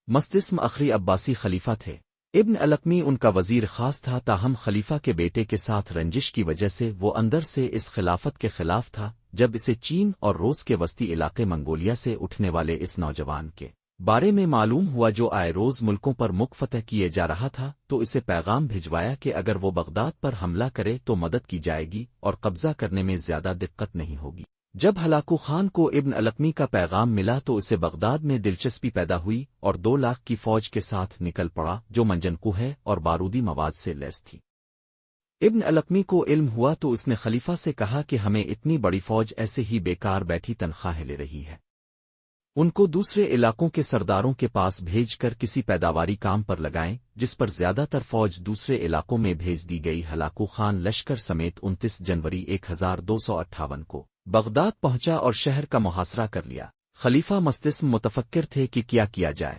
مستسم اخری عباسی خلیفہ تھے۔ ابن القمی ان کا وزیر خاص تھا، تاہم خلیفہ کے بیٹے کے ساتھ رنجش کی وجہ سے وہ اندر سے اس خلافت کے خلاف تھا۔ جب اسے چین اور روس کے وسطی علاقے منگولیا سے اٹھنے والے اس نوجوان کے بارے میں معلوم ہوا جو آئے روز ملکوں پر فتح کیے جا رہا تھا، تو اسے پیغام بھجوایا کہ اگر وہ بغداد پر حملہ کرے تو مدد کی جائے گی اور قبضہ کرنے میں زیادہ دقت نہیں ہوگی۔ جب ہلاکو خان کو ابن القمی کا پیغام ملا تو اسے بغداد میں دلچسپی پیدا ہوئی اور 2 لاکھ کی فوج کے ساتھ نکل پڑا جو منجنقوہ اور بارودی مواد سے لیس تھی۔ ابن القمی کو علم ہوا تو اس نے خلیفہ سے کہا کہ ہمیں اتنی بڑی فوج ایسے ہی بیکار بیٹھی تنخواہیں لے رہی ہے، ان کو دوسرے علاقوں کے سرداروں کے پاس بھیج کر کسی پیداواری کام پر لگائیں، جس پر زیادہ تر فوج دوسرے علاقوں میں بھیج دی گئی۔ ہلاکو خان لشکر سمیت 29 جنوری 1258 کو بغداد پہنچا اور شہر کا محاصرہ کر لیا۔ خلیفہ مستسم متفکر تھے کہ کیا جائے۔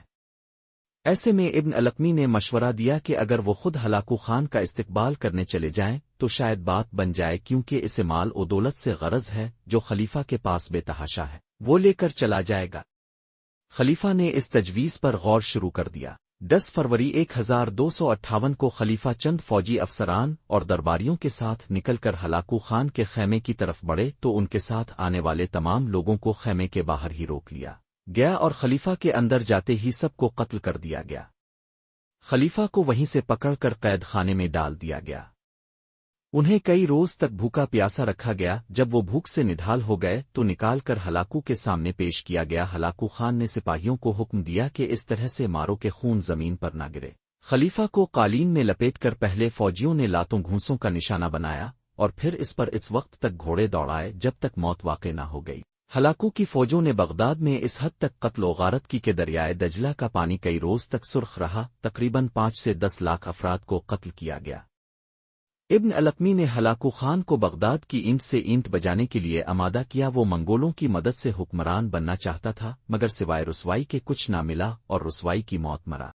ایسے میں ابن القمی نے مشورہ دیا کہ اگر وہ خود ہلاکو خان کا استقبال کرنے چلے جائیں تو شاید بات بن جائے، کیونکہ اسے مال و دولت سے غرض ہے جو خلیفہ کے پاس بے تحاشا ہے، وہ لے کر چلا جائے گا۔ خلیفہ نے اس تجویز پر غور شروع کر دیا۔ 10 فروری 1258 کو خلیفہ چند فوجی افسران اور درباریوں کے ساتھ نکل کر ہلاکو خان کے خیمے کی طرف بڑھے تو ان کے ساتھ آنے والے تمام لوگوں کو خیمے کے باہر ہی روک لیا گیا اور خلیفہ کے اندر جاتے ہی سب کو قتل کر دیا گیا۔ خلیفہ کو وہیں سے پکڑ کر قید خانے میں ڈال دیا گیا۔ انہیں کئی روز تک بھوکا پیاسا رکھا گیا۔ جب وہ بھوک سے نڈھال ہو گئے تو نکال کر ہلاکو کے سامنے پیش کیا گیا۔ ہلاکو خان نے سپاہیوں کو حکم دیا کہ اس طرح سے مارو کہ خون زمین پر نہ گرے۔ خلیفہ کو قالین میں لپیٹ کر پہلے فوجیوں نے لاتوں گھونسوں کا نشانہ بنایا اور پھر اس پر اس وقت تک گھوڑے دوڑائے جب تک موت واقع نہ ہو گئی۔ ہلاکو کی فوجوں نے بغداد میں اس حد تک قتل و غارت کی کہ دریائے دجلہ کا پانی کئی روز تک سرخ رہا۔ تقریباً 5 سے 10 لاکھ افراد کو قتل کیا گیا۔ ابن القمی نے ہلاکو خان کو بغداد کی اینٹ سے اینٹ بجانے کے لیے آمادہ کیا۔ وہ منگولوں کی مدد سے حکمران بننا چاہتا تھا، مگر سوائے رسوائی کے کچھ نہ ملا اور رسوائی کی موت مرا۔